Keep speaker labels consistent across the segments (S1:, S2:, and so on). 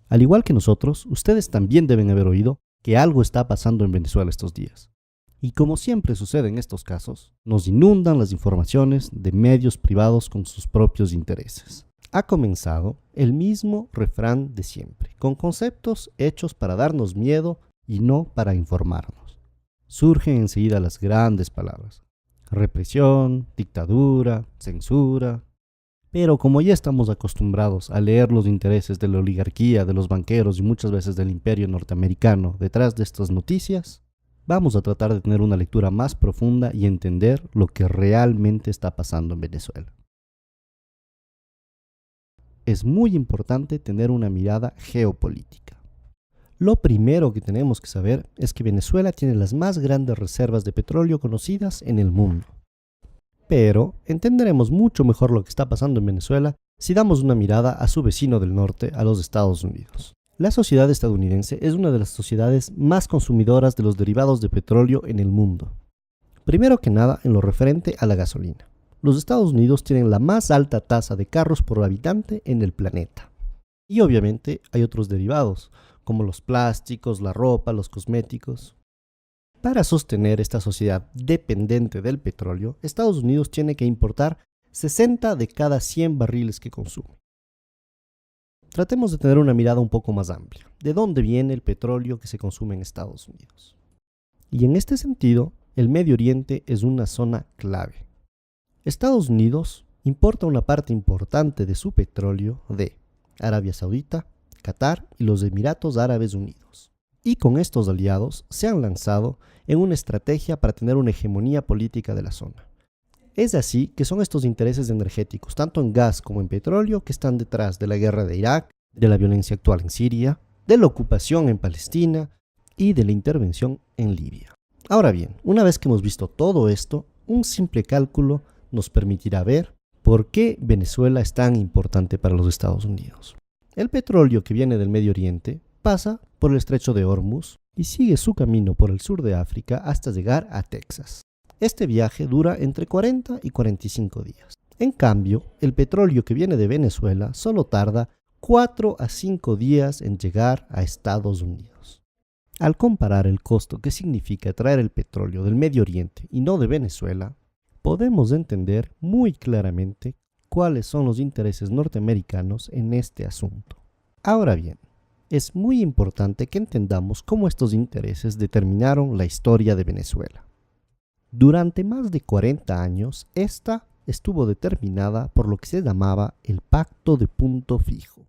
S1: Al igual que nosotros, ustedes también deben haber oído que algo está pasando en Venezuela estos días. Y como siempre sucede en estos casos, nos inundan las informaciones de medios privados con sus propios intereses. Ha comenzado el mismo refrán de siempre, con conceptos hechos para darnos miedo y no para informarnos. Surgen enseguida las grandes palabras: represión, dictadura, censura. Pero como ya estamos acostumbrados a leer los intereses de la oligarquía, de los banqueros y muchas veces del imperio norteamericano detrás de estas noticias, vamos a tratar de tener una lectura más profunda y entender lo que realmente está pasando en Venezuela. Es muy importante tener una mirada geopolítica. Lo primero que tenemos que saber es que Venezuela tiene las más grandes reservas de petróleo conocidas en el mundo. Pero entenderemos mucho mejor lo que está pasando en Venezuela si damos una mirada a su vecino del norte, a los Estados Unidos. La sociedad estadounidense es una de las sociedades más consumidoras de los derivados de petróleo en el mundo. Primero que nada, en lo referente a la gasolina. Los Estados Unidos tienen la más alta tasa de carros por habitante en el planeta. Y obviamente hay otros derivados, como los plásticos, la ropa, los cosméticos. Para sostener esta sociedad dependiente del petróleo, Estados Unidos tiene que importar 60 de cada 100 barriles que consume. Tratemos de tener una mirada un poco más amplia. ¿De dónde viene el petróleo que se consume en Estados Unidos? Y en este sentido, el Medio Oriente es una zona clave. Estados Unidos importa una parte importante de su petróleo de Arabia Saudita, Qatar y los Emiratos Árabes Unidos. Y con estos aliados se han lanzado en una estrategia para tener una hegemonía política de la zona. Es así que son estos intereses energéticos, tanto en gas como en petróleo, que están detrás de la guerra de Irak, de la violencia actual en Siria, de la ocupación en Palestina y de la intervención en Libia. Ahora bien, una vez que hemos visto todo esto, un simple cálculo nos permitirá ver por qué Venezuela es tan importante para los Estados Unidos. El petróleo que viene del Medio Oriente pasa por el estrecho de Hormuz y sigue su camino por el sur de África hasta llegar a Texas. Este viaje dura entre 40 y 45 días. En cambio, el petróleo que viene de Venezuela solo tarda 4 a 5 días en llegar a Estados Unidos. Al comparar el costo que significa traer el petróleo del Medio Oriente y no de Venezuela, podemos entender muy claramente cuáles son los intereses norteamericanos en este asunto. Ahora bien, es muy importante que entendamos cómo estos intereses determinaron la historia de Venezuela. Durante más de 40 años, esta estuvo determinada por lo que se llamaba el Pacto de Punto Fijo.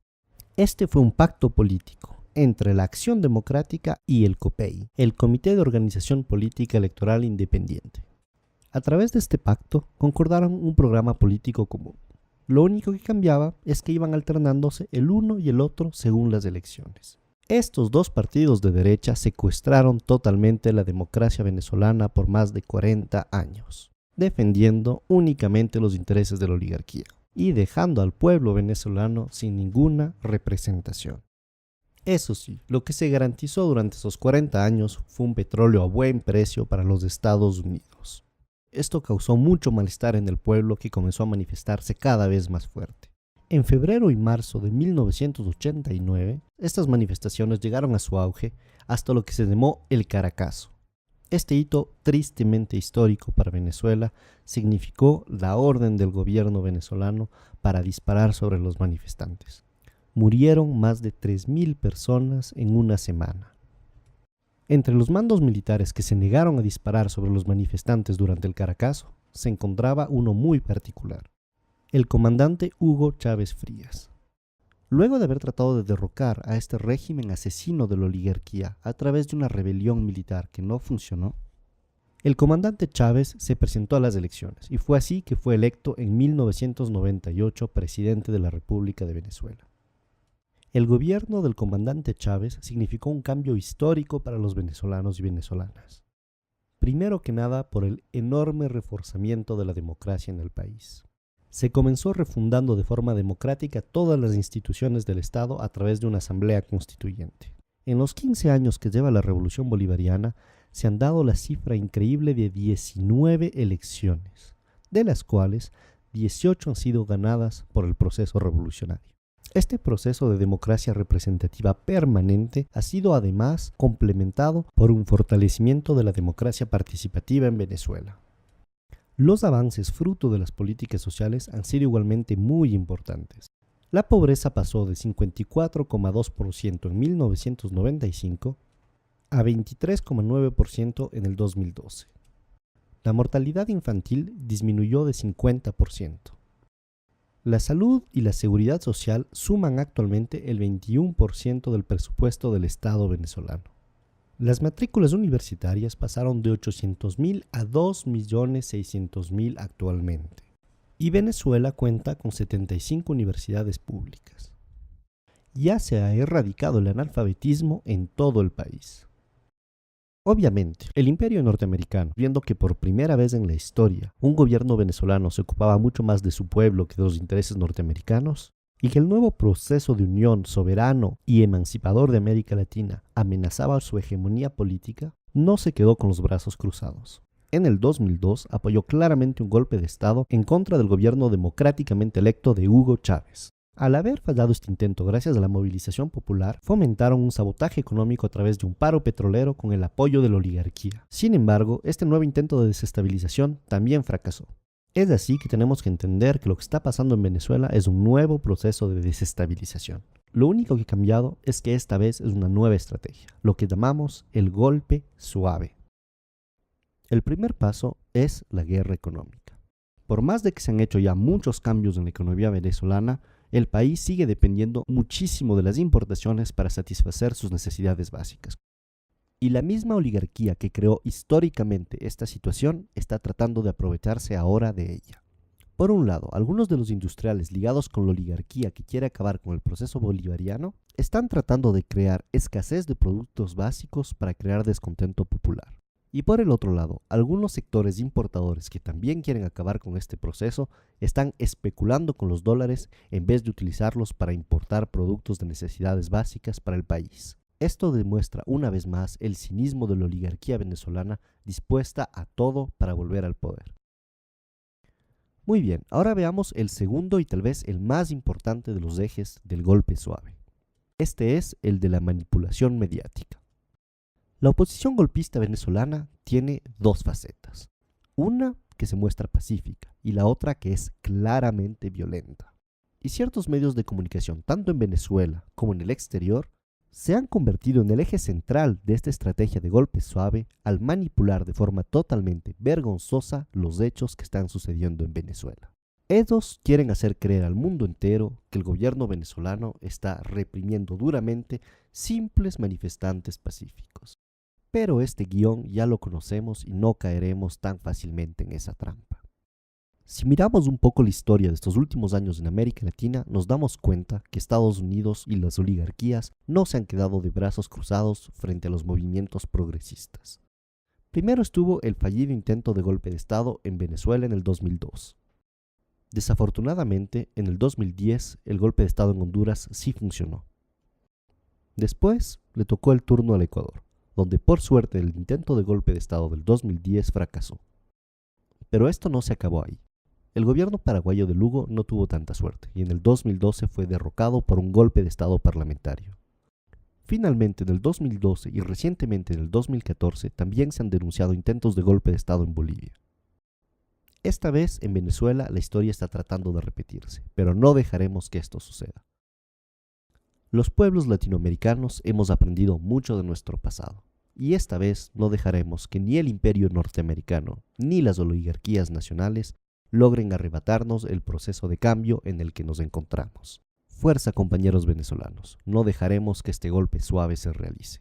S1: Este fue un pacto político entre la Acción Democrática y el COPEI, el Comité de Organización Política Electoral Independiente. A través de este pacto concordaron un programa político común. Lo único que cambiaba es que iban alternándose el uno y el otro según las elecciones. Estos dos partidos de derecha secuestraron totalmente la democracia venezolana por más de 40 años, defendiendo únicamente los intereses de la oligarquía y dejando al pueblo venezolano sin ninguna representación. Eso sí, lo que se garantizó durante esos 40 años fue un petróleo a buen precio para los Estados Unidos. Esto causó mucho malestar en el pueblo, que comenzó a manifestarse cada vez más fuerte. En febrero y marzo de 1989, estas manifestaciones llegaron a su auge hasta lo que se llamó el Caracazo. Este hito tristemente histórico para Venezuela significó la orden del gobierno venezolano para disparar sobre los manifestantes. Murieron más de 3.000 personas en una semana. Entre los mandos militares que se negaron a disparar sobre los manifestantes durante el Caracazo, se encontraba uno muy particular: el comandante Hugo Chávez Frías. Luego de haber tratado de derrocar a este régimen asesino de la oligarquía a través de una rebelión militar que no funcionó, el comandante Chávez se presentó a las elecciones y fue así que fue electo en 1998 presidente de la República de Venezuela. El gobierno del comandante Chávez significó un cambio histórico para los venezolanos y venezolanas. Primero que nada, por el enorme reforzamiento de la democracia en el país. Se comenzó refundando de forma democrática todas las instituciones del Estado a través de una asamblea constituyente. En los 15 años que lleva la Revolución Bolivariana, se han dado la cifra increíble de 19 elecciones, de las cuales 18 han sido ganadas por el proceso revolucionario. Este proceso de democracia representativa permanente ha sido además complementado por un fortalecimiento de la democracia participativa en Venezuela. Los avances fruto de las políticas sociales han sido igualmente muy importantes. La pobreza pasó de 54,2% en 1995 a 23,9% en el 2012. La mortalidad infantil disminuyó de 50%. La salud y la seguridad social suman actualmente el 21% del presupuesto del Estado venezolano. Las matrículas universitarias pasaron de 800.000 a 2.600.000 actualmente. Y Venezuela cuenta con 75 universidades públicas. Ya se ha erradicado el analfabetismo en todo el país. Obviamente, el imperio norteamericano, viendo que por primera vez en la historia un gobierno venezolano se ocupaba mucho más de su pueblo que de los intereses norteamericanos, y que el nuevo proceso de unión soberano y emancipador de América Latina amenazaba su hegemonía política, no se quedó con los brazos cruzados. En el 2002 apoyó claramente un golpe de Estado en contra del gobierno democráticamente electo de Hugo Chávez. Al haber fallado este intento gracias a la movilización popular, fomentaron un sabotaje económico a través de un paro petrolero con el apoyo de la oligarquía. Sin embargo, este nuevo intento de desestabilización también fracasó. Es así que tenemos que entender que lo que está pasando en Venezuela es un nuevo proceso de desestabilización. Lo único que ha cambiado es que esta vez es una nueva estrategia, lo que llamamos el golpe suave. El primer paso es la guerra económica. Por más de que se han hecho ya muchos cambios en la economía venezolana, el país sigue dependiendo muchísimo de las importaciones para satisfacer sus necesidades básicas. Y la misma oligarquía que creó históricamente esta situación está tratando de aprovecharse ahora de ella. Por un lado, algunos de los industriales ligados con la oligarquía que quiere acabar con el proceso bolivariano están tratando de crear escasez de productos básicos para crear descontento popular. Y por el otro lado, algunos sectores importadores que también quieren acabar con este proceso están especulando con los dólares en vez de utilizarlos para importar productos de necesidades básicas para el país. Esto demuestra una vez más el cinismo de la oligarquía venezolana dispuesta a todo para volver al poder. Muy bien, ahora veamos el segundo y tal vez el más importante de los ejes del golpe suave. Este es el de la manipulación mediática. La oposición golpista venezolana tiene dos facetas. Una que se muestra pacífica y la otra que es claramente violenta. Y ciertos medios de comunicación, tanto en Venezuela como en el exterior, se han convertido en el eje central de esta estrategia de golpe suave al manipular de forma totalmente vergonzosa los hechos que están sucediendo en Venezuela. Ellos quieren hacer creer al mundo entero que el gobierno venezolano está reprimiendo duramente simples manifestantes pacíficos. Pero este guión ya lo conocemos y no caeremos tan fácilmente en esa trampa. Si miramos un poco la historia de estos últimos años en América Latina, nos damos cuenta que Estados Unidos y las oligarquías no se han quedado de brazos cruzados frente a los movimientos progresistas. Primero estuvo el fallido intento de golpe de Estado en Venezuela en el 2002. Desafortunadamente, en el 2010 el golpe de Estado en Honduras sí funcionó. Después le tocó el turno al Ecuador, donde por suerte el intento de golpe de Estado del 2010 fracasó. Pero esto no se acabó ahí. El gobierno paraguayo de Lugo no tuvo tanta suerte y en el 2012 fue derrocado por un golpe de Estado parlamentario. Finalmente, en el 2012 y recientemente en el 2014 también se han denunciado intentos de golpe de Estado en Bolivia. Esta vez en Venezuela la historia está tratando de repetirse, pero no dejaremos que esto suceda. Los pueblos latinoamericanos hemos aprendido mucho de nuestro pasado, y esta vez no dejaremos que ni el imperio norteamericano ni las oligarquías nacionales logren arrebatarnos el proceso de cambio en el que nos encontramos. Fuerza, compañeros venezolanos, no dejaremos que este golpe suave se realice.